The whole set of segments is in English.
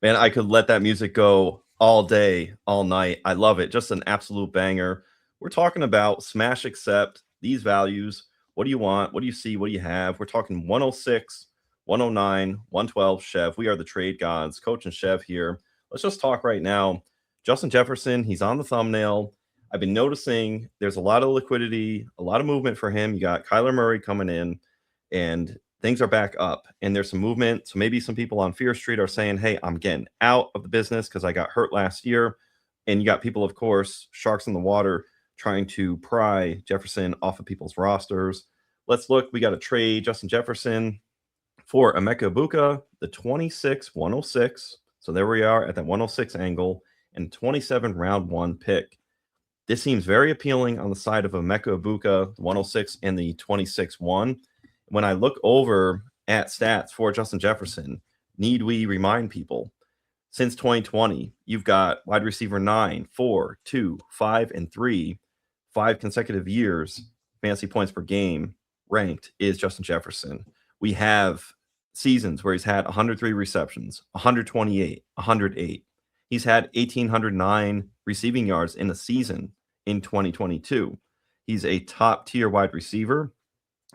Man, I could let that music go all day, all night. I love it. Just an absolute banger. We're talking about smash accept these values. What do you want? What do you see? What do you have? We're talking 106, 109, 112 Chev. We are the trade gods. Coach and Chev here. Let's just talk right now. Justin Jefferson, he's on the thumbnail. I've been noticing there's a lot of liquidity, a lot of movement for him. You got Kyler Murray coming in, and things are back up and there's some movement. So maybe some people on Fear Street are saying, hey, I'm getting out of the business because I got hurt last year. And you got people, of course, sharks in the water, trying to pry Jefferson off of people's rosters. Let's look. We got a trade Justin Jefferson for Emeka Ibuka, the 26 106. So there we are at that 106 angle and 27 round one pick. This seems very appealing on the side of Emeka Ibuka, the 106 and the 26 1. When I look over at stats for Justin Jefferson, need we remind people, since 2020, you've got wide receiver 9, 4, 2, 5, and 3, 5 consecutive years, fantasy points per game ranked is Justin Jefferson. We have seasons where he's had 103 receptions, 128, 108. He's had 1,809 receiving yards in a season in 2022. He's a top tier wide receiver.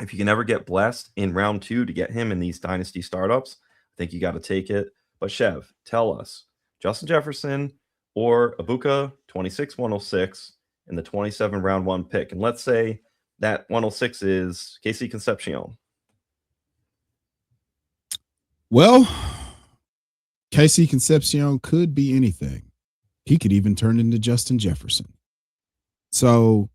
If you can ever get blessed in round 2 to get him in these dynasty startups, I think you got to take it. But Chev, tell us, Justin Jefferson or Ibuka, 26 106 and the 27 round 1 pick. And let's say that 106 is Casey Concepcion. Well, Casey Concepcion could be anything. He could even turn into Justin Jefferson. So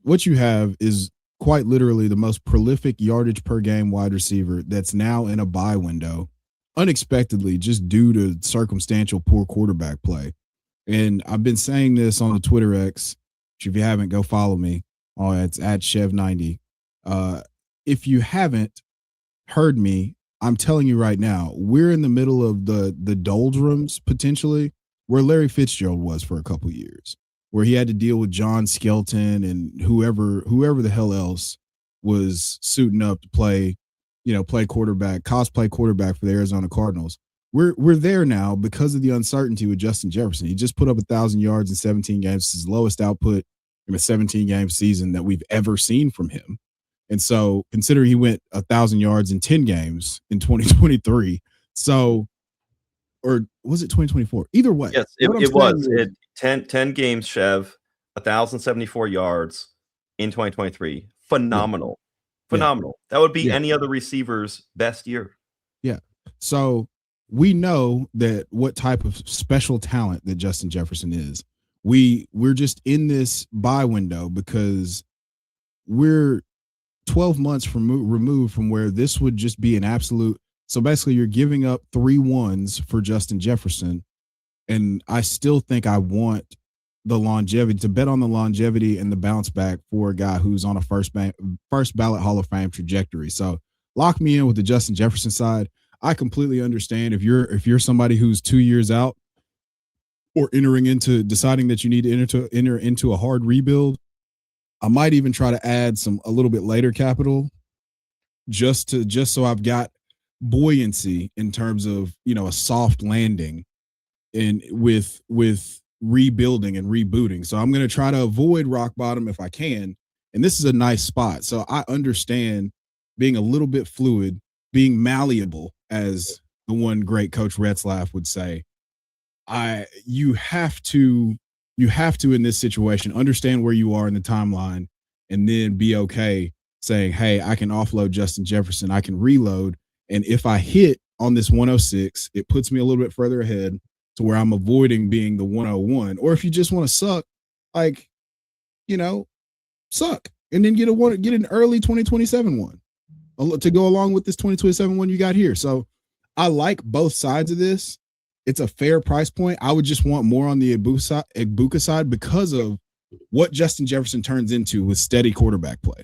what you have is quite literally the most prolific yardage per game wide receiver that's now in a buy window, unexpectedly, just due to circumstantial poor quarterback play. And I've been saying this on the Twitter X, which if you haven't, go follow me. Oh, it's at Chev90. If you haven't heard me, I'm telling you right now, we're in the middle of the doldrums, potentially, where Larry Fitzgerald was for a couple years, where he had to deal with John Skelton and whoever the hell else was suiting up to play quarterback, cosplay quarterback for the Arizona Cardinals. We're there now because of the uncertainty with Justin Jefferson. He just put up 1,000 yards in 17 games, his lowest output in a 17-game season that we've ever seen from him. And so considering he went 1,000 yards in 10 games in 2023, so, or was it 2024? Either way. Yes, it was. 10 games, Chev, 1,074 yards in 2023. Phenomenal. Yeah. Phenomenal. Yeah. That would be any other receiver's best year. Yeah. So we know that what type of special talent that Justin Jefferson is. We're just in this buy window because we're 12 months removed from where this would just be an absolute. So basically you're giving up 3 1s for Justin Jefferson. And I still think I want the longevity, to bet on the longevity and the bounce back for a guy who's on a first ballot Hall of Fame trajectory. So lock me in with the Justin Jefferson side. I completely understand if you're somebody who's 2 years out or deciding that you need to enter into a hard rebuild. I might even try to add a little bit later capital just so I've got buoyancy in terms of, a soft landing and with rebuilding and rebooting. So I'm going to try to avoid rock bottom if I can. And this is a nice spot. So I understand being a little bit fluid, being malleable, as the one great Coach Retzlaff would say. You have to in this situation understand where you are in the timeline and then be okay saying, hey, I can offload Justin Jefferson. I can reload. And if I hit on this 106, it puts me a little bit further ahead to where I'm avoiding being the 101. Or if you just want to suck, suck and then get an early 2027 one to go along with this 2027 one you got here. So I like both sides of this. It's a fair price point. I would just want more on the Ibuka side because of what Justin Jefferson turns into with steady quarterback play.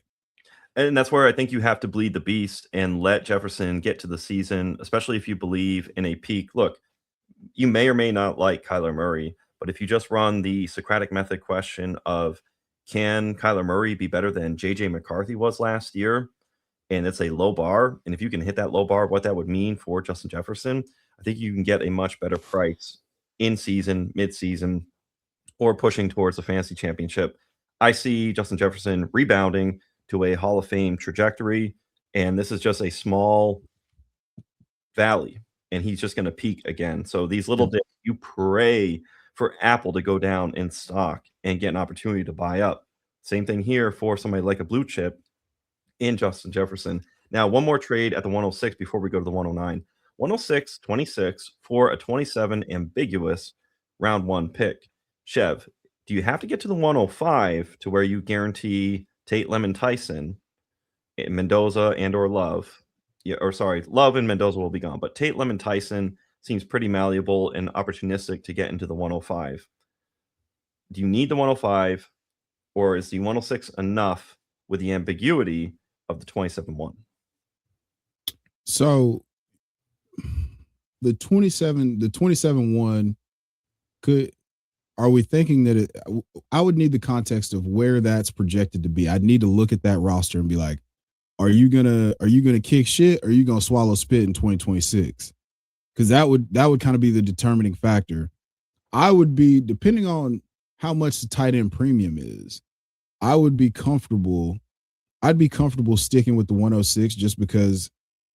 And that's where I think you have to bleed the beast and let Jefferson get to the season, especially if you believe in a peak. Look, you may or may not like Kyler Murray, but if you just run the Socratic method question of can Kyler Murray be better than J.J. McCarthy was last year, and it's a low bar, and if you can hit that low bar, what that would mean for Justin Jefferson, I think you can get a much better price in season, mid season, or pushing towards the fantasy championship. I see Justin Jefferson rebounding to a Hall of Fame trajectory, and this is just a small valley, and he's just going to peak again. So these little dips, you pray for Apple to go down in stock and get an opportunity to buy up. Same thing here for somebody like a blue chip in Justin Jefferson. Now, one more trade at the 106 before we go to the 109. 106, 26 for a 27 ambiguous round one pick. Chev, do you have to get to the 105 to where you guarantee Tate Lemon Tyson, Mendoza, and or Love? Yeah, or sorry, Love and Mendoza will be gone, but Tate Lemon Tyson seems pretty malleable and opportunistic to get into the 105. Do you need the 105, or is the 106 enough with the ambiguity of the 27-1? So the 27-1 are we thinking that I would need the context of where that's projected to be. I'd need to look at that roster and be like, are you gonna kick shit, or are you gonna swallow spit in 2026? Because that would kind of be the determining factor. I would be, depending on how much the tight end premium is, I'd be comfortable sticking with the 106 just because,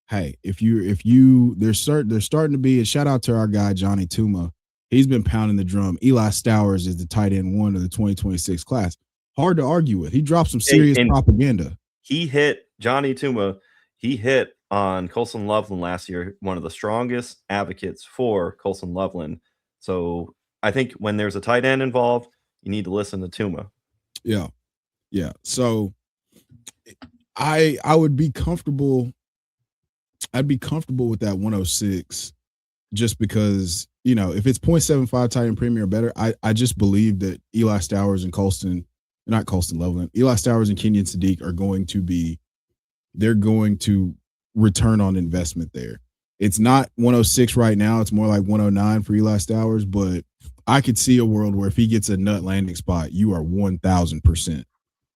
hey, there's starting to be a shout out to our guy Johnny Tuma. He's been pounding the drum. Eli Stowers is the tight end 1 of the 2026 class. Hard to argue with. He dropped some serious propaganda. He hit Johnny Tuma. He hit on Colson Loveland last year, one of the strongest advocates for Colson Loveland. So I think when there's a tight end involved, you need to listen to Tuma. Yeah. Yeah. So I would be comfortable. I'd be comfortable with that 106 just because, if it's 0.75 tight end premium or better, I just believe that Eli Stowers and Eli Stowers and Kenyon Sadiq they're going to return on investment there. It's not 106 right now. It's more like 109 for Eli Stowers, but I could see a world where if he gets a nut landing spot, you are 1,000%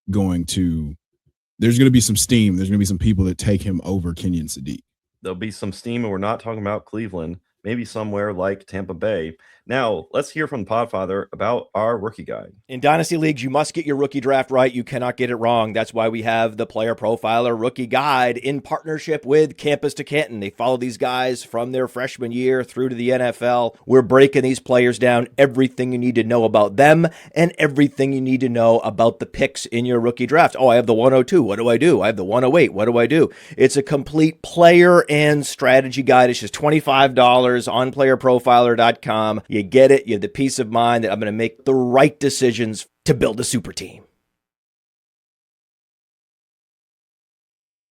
there's going to be some steam. There's going to be some people that take him over Kenyon Sadiq. There'll be some steam, and we're not talking about Cleveland, maybe somewhere like Tampa Bay. Now, let's hear from the Podfather about our rookie guide. In Dynasty Leagues, you must get your rookie draft right. You cannot get it wrong. That's why we have the Player Profiler Rookie Guide in partnership with Campus to Canton. They follow these guys from their freshman year through to the NFL. We're breaking these players down, everything you need to know about them and everything you need to know about the picks in your rookie draft. Oh, I have the 102. What do I do? I have the 108. What do I do? It's a complete player and strategy guide. It's just $25 on playerprofiler.com. You get it. You have the peace of mind that I'm going to make the right decisions to build a super team.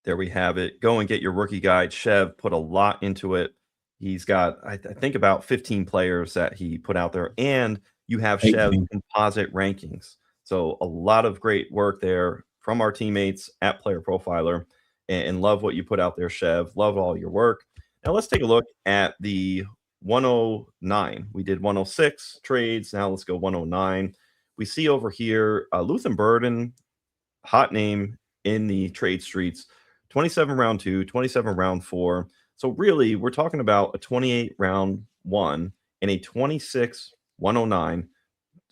There we have it. Go and get your rookie guide. Chev put a lot into it. He's got, I think, about 15 players that he put out there, and you have 18. Chev composite rankings. So a lot of great work there from our teammates at Player Profiler, and love what you put out there, Chev. Love all your work. Now let's take a look at the 109. We did 106 trades. Now let's go 109. We see over here Luther Burden, hot name in the trade streets, 27 round 2, 27 round 4. So really, we're talking about a 28 round 1 and a 26 109.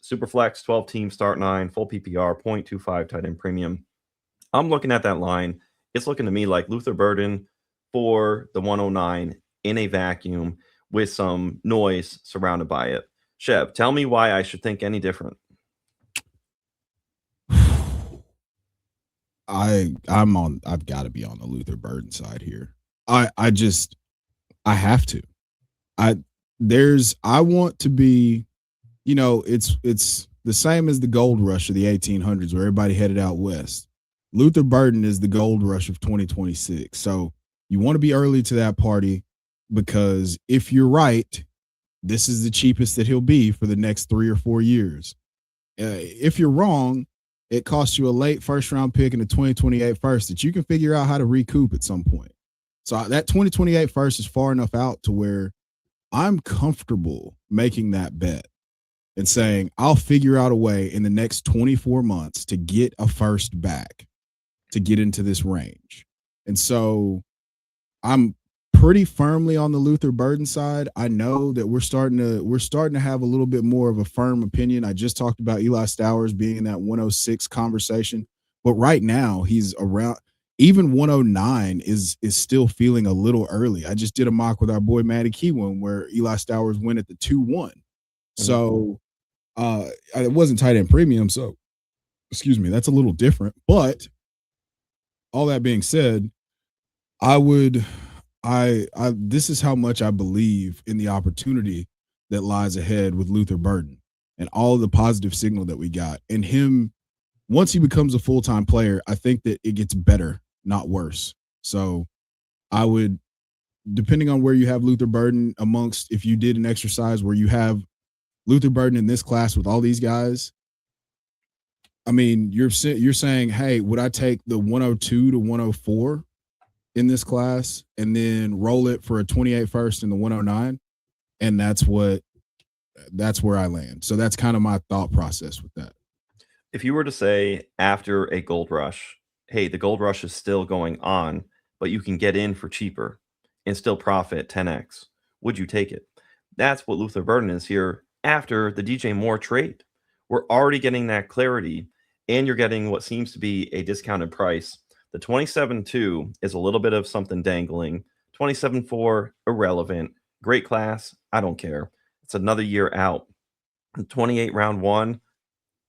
Superflex, 12 team start 9, full PPR, 0.25 tight end premium. I'm looking at that line. It's looking to me like Luther Burden for the 109 in a vacuum with some noise surrounded by it. Chev, tell me why I should think any different. I've got to be on the Luther Burden side here. I have to. I want to be, it's the same as the gold rush of the 1800s where everybody headed out west. Luther Burden is the gold rush of 2026. So you want to be early to that party, because if you're right, this is the cheapest that he'll be for the next 3 or 4 years. If you're wrong, it costs you a late first round pick and a 2028 first that you can figure out how to recoup at some point. So that 2028 first is far enough out to where I'm comfortable making that bet and saying, I'll figure out a way in the next 24 months to get a first back to get into this range. And so I'm pretty firmly on the Luther Burden side. I know that we're starting to have a little bit more of a firm opinion. I just talked about Eli Stowers being in that 106 conversation, but right now he's around. Even 109 is still feeling a little early. I just did a mock with our boy Matty Keywin where Eli Stowers went at the 2-1. So it wasn't tight end premium. So excuse me, that's a little different. But all that being said, this is how much I believe in the opportunity that lies ahead with Luther Burden and all the positive signal that we got. And him, once he becomes a full-time player, I think that it gets better, not worse. So I would, depending on where you have Luther Burden amongst, if you did an exercise where you have Luther Burden in this class with all these guys, I mean, you're saying, hey, would I take the 102 to 104 in this class and then roll it for a 28 first in the 109? And that's where I land. So that's kind of my thought process with that. If you were to say after a gold rush, hey, the gold rush is still going on, but you can get in for cheaper and still profit 10x, would you take it? That's what Luther Burden is here after the DJ Moore trade. We're already getting that clarity, and you're getting what seems to be a discounted price. The 27.2 is a little bit of something dangling. 27.4, irrelevant. Great class, I don't care. It's another year out. The 28 round one,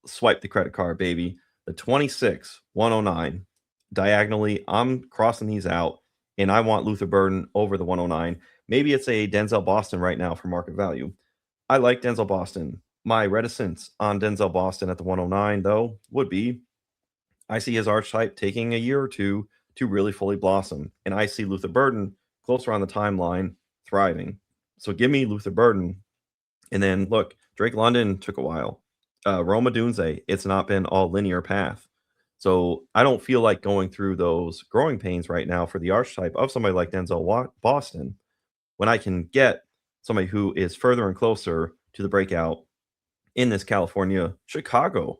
swipe the credit card, baby. The 26, 109, diagonally, I'm crossing these out, and I want Luther Burden over the 109. Maybe it's a Denzel Boston right now for market value. I like Denzel Boston. My reticence on Denzel Boston at the 109, though, would be I see his archetype taking a year or two to really fully blossom, and I see Luther Burden closer on the timeline thriving. So give me Luther Burden. And then, look, Drake London took a while. Roma Dunze, it's not been all linear path. So I don't feel like going through those growing pains right now for the archetype of somebody like Denzel Boston when I can get somebody who is further and closer to the breakout in this California, Chicago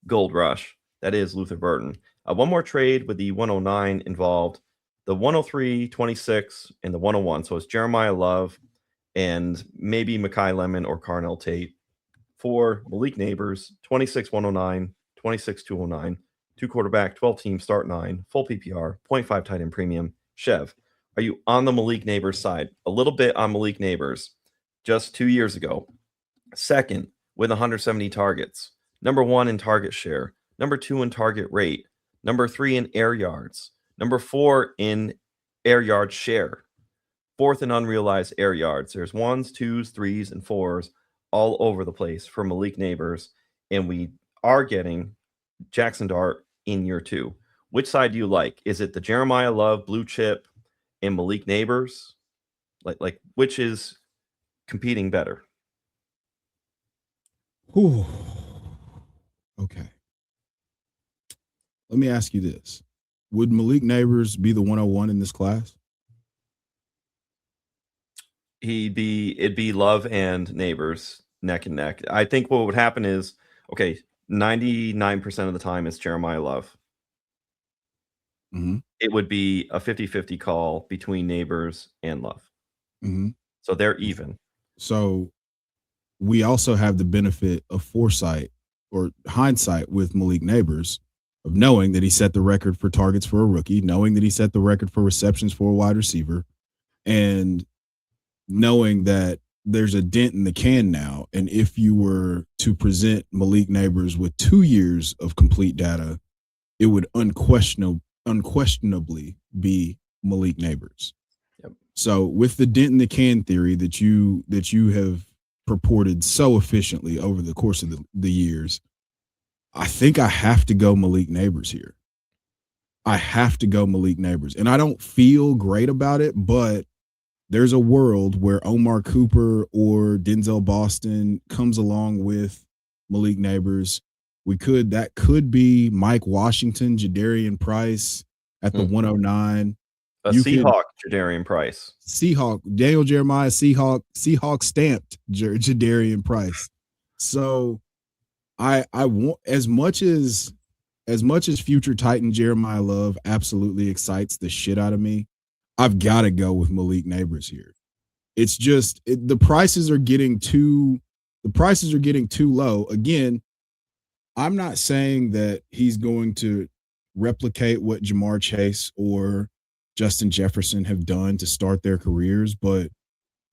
gold rush. That is Luther Burden. One more trade with the 109 involved, the 103, 26, and the 101. So it's Jeremiyah Love and maybe Makai Lemon or Carnell Tate for Malik Nabers, 26, 109, 26, 209. 2 quarterback, 12 team, start 9, full PPR, 0.5 tight end premium. Chev, are you on the Malik Nabers side? A little bit on Malik Nabers just 2 years ago. Second, with 170 targets. Number 1 in target share. Number 2 in target rate. Number 3 in air yards. Number 4 in air yard share. 4th in unrealized air yards. There's 1s, 2s, 3s, and 4s all over the place for Malik Nabers. And we are getting Jackson Dart in year 2. Which side do you like? Is it the Jeremiyah Love blue chip and Malik Nabers? Like which is competing better? Whew. Okay. Let me ask you this. Would Malik Nabers be the 101 in this class? It'd be Love and Nabers neck and neck. I think what would happen is, okay, 99% of the time it's Jeremiyah Love. Mm-hmm. It would be a 50-50 call between Nabers and Love. Mm-hmm. So they're even. So we also have the benefit of foresight or hindsight with Malik Nabers of knowing that he set the record for targets for a rookie, knowing that he set the record for receptions for a wide receiver, and knowing that there's a dent in the can now. And if you were to present Malik Nabers with 2 years of complete data, it would unquestionably be Malik Nabers. Yep. So with the dent in the can theory that you have purported so efficiently over the course of the years, I think I have to go Malik Nabers here. I have to go Malik Nabers. And I don't feel great about it, but there's a world where Omar Cooper or Denzel Boston comes along with Malik Nabers. That could be Mike Washington, Jadarian Price at the 109. Seahawk, Jadarian Price. Seahawk, Daniel Jeremiah, Seahawk stamped Jadarian Price. So I want as much as future Titan Jeremiyah Love absolutely excites the shit out of me. I've got to go with Malik Nabers here. It's just the prices are getting too low. Again, I'm not saying that he's going to replicate what Jamar Chase or Justin Jefferson have done to start their careers, but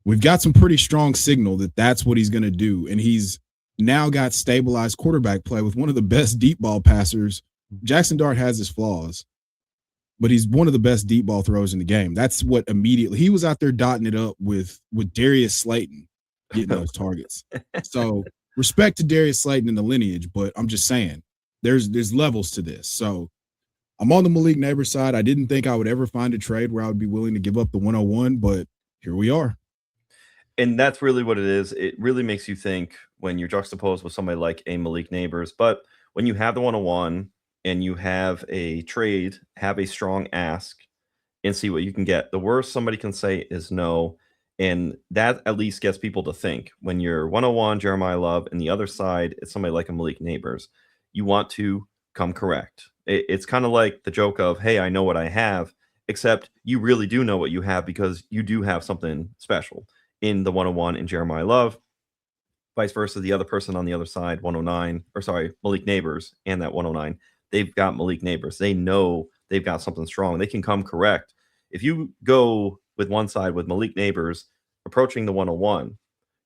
we've got some pretty strong signal that that's what he's going to do. And he's now got stabilized quarterback play with one of the best deep ball passers. Jackson Dart has his flaws, but he's one of the best deep ball throwers in the game. That's what immediately he was out there dotting it up with Darius Slayton getting those targets. So respect to Darius Slayton in the lineage, but I'm just saying there's levels to this. So I'm on the Malik Nabers side. I didn't think I would ever find a trade where I would be willing to give up the 101, but here we are. And that's really what it is. It really makes you think when you're juxtaposed with somebody like a Malik Nabers. But when you have the 101 and you have a trade, have a strong ask and see what you can get. The worst somebody can say is no. And that at least gets people to think. When you're 101, Jeremiyah Love, and the other side, it's somebody like a Malik Nabers, you want to come correct. It's kind of like the joke of, hey, I know what I have, except you really do know what you have because you do have something special in the 101 in Jeremiyah Love. Vice versa, the other person on the other side, 109, or sorry, Malik Nabers, and that 109, they've got Malik Nabers. They know they've got something strong. They can come correct. If you go with one side with Malik Nabers approaching the 101,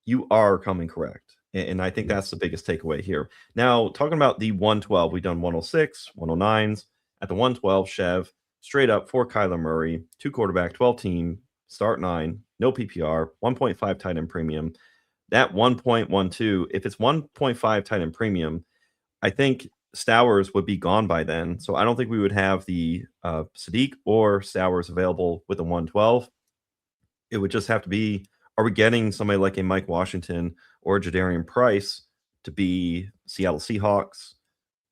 you are coming correct. And I think that's the biggest takeaway here. Now, talking about the 112, we've done 106, 109s. At the 112, Chev, straight up for Kyler Murray, 2 quarterback, 12 team, start 9, no PPR, 1.5 tight end premium. That 1.12, if it's 1.5 tight end premium, I think Stowers would be gone by then. So I don't think we would have the Sadiq or Stowers available with a 112. It would just have to be, are we getting somebody like a Mike Washington or Jadarian Price to be Seattle Seahawks?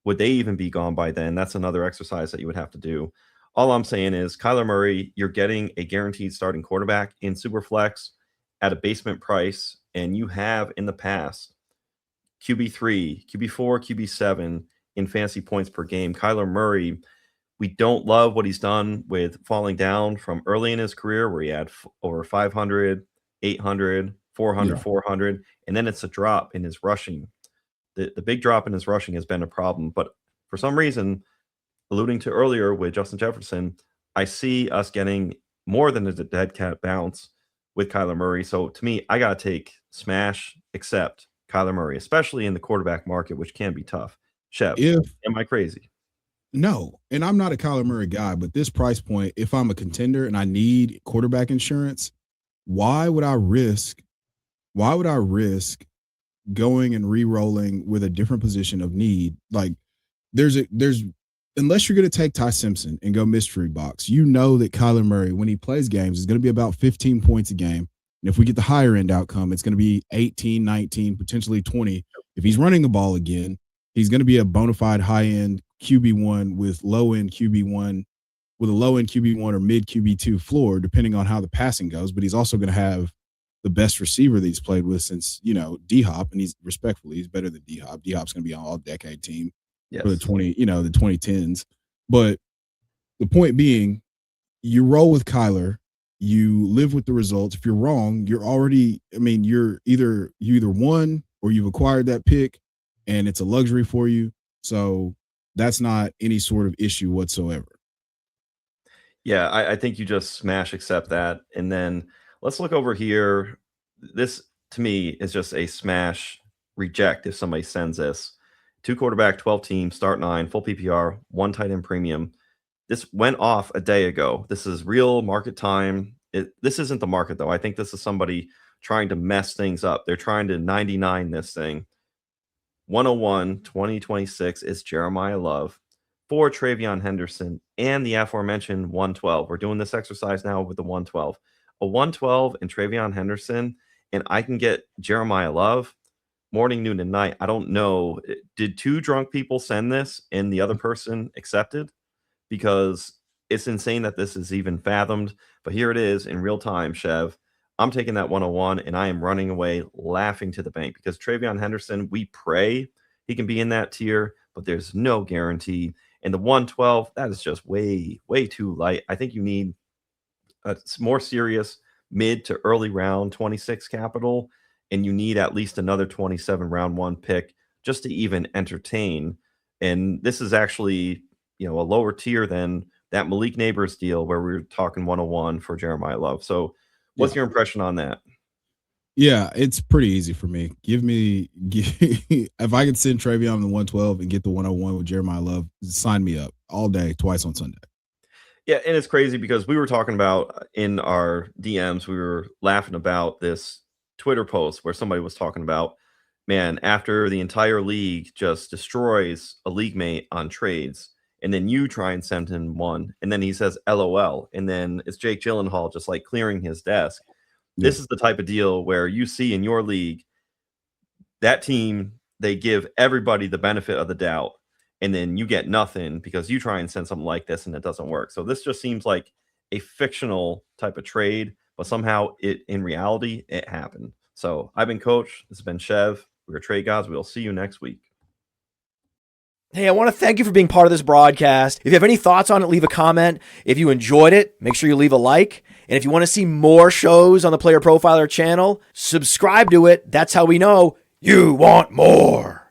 Would they even be gone by then? That's another exercise that you would have to do. All I'm saying is Kyler Murray, you're getting a guaranteed starting quarterback in Superflex at a basement price, and you have in the past QB3, QB4, QB7 in fantasy points per game. Kyler Murray, we don't love what he's done with falling down from early in his career where he had over 500, 800, 400, 400, and then it's a drop in his rushing. The big drop in his rushing has been a problem, but for some reason, alluding to earlier with Justin Jefferson, I see us getting more than a dead cat bounce with Kyler Murray. So to me, I got to take smash, except Kyler Murray, especially in the quarterback market, which can be tough. Chev, am I crazy? No, and I'm not a Kyler Murray guy, but this price point, if I'm a contender and I need quarterback insurance, why would I risk going and re-rolling with a different position of need? Like there's unless you're going to take Ty Simpson and go mystery box, you know that Kyler Murray, when he plays games, is going to be about 15 points a game. And if we get the higher end outcome, it's going to be 18, 19, potentially 20. If he's running the ball again, he's going to be a bona fide high end QB1 with low end QB1, with a low end QB1 or mid QB2 floor, depending on how the passing goes. But he's also going to have the best receiver that he's played with since, D-Hop, and he's better than D-Hop. D-Hop's going to be on all decade team for the 2010s. But the point being, you roll with Kyler, you live with the results. If you're wrong, you're either won or you've acquired that pick and it's a luxury for you. So that's not any sort of issue whatsoever. Yeah, I think you just smash accept that. And then let's look over here. This, to me, is just a smash reject if somebody sends this. 2 quarterback, 12 team, start 9, full PPR, 1 tight end premium. This went off a day ago. This is real market time. This isn't the market, though. I think this is somebody trying to mess things up. They're trying to 99 this thing. 101, 2026 is Jeremiyah Love for Travion Henderson and the aforementioned 112. We're doing this exercise now with the 112. A 112 and Travion Henderson, and I can get Jeremiyah Love morning, noon, and night. I don't know. Did 2 drunk people send this and the other person accepted? Because it's insane that this is even fathomed. But here it is in real time, Chev. I'm taking that 101, and I am running away laughing to the bank because Travion Henderson, we pray he can be in that tier, but there's no guarantee. And the 112, that is just way, way too light. I think you need more serious mid to early round 26 capital, and you need at least another 27 round 1 pick just to even entertain. And this is actually, a lower tier than that Malik Nabers deal where we were talking 101 for Jeremiyah Love. So what's your impression on that? Yeah, it's pretty easy for me. If I could send Travion the 112 and get the 101 with Jeremiyah Love, sign me up all day, twice on Sunday. Yeah, and it's crazy because we were talking about in our DMs, we were laughing about this Twitter post where somebody was talking about, man, after the entire league just destroys a league mate on trades, and then you try and send him one, and then he says LOL, and then it's Jake Gyllenhaal just like clearing his desk. Yeah. This is the type of deal where you see in your league, that team, they give everybody the benefit of the doubt, and then you get nothing because you try and send something like this and it doesn't work. So this just seems like a fictional type of trade, but somehow in reality, it happened. So I've been Coach. This has been Chev. We're Trade Gods. We'll see you next week. Hey, I want to thank you for being part of this broadcast. If you have any thoughts on it, leave a comment. If you enjoyed it, make sure you leave a like. And if you want to see more shows on the Player Profiler channel, subscribe to it. That's how we know you want more.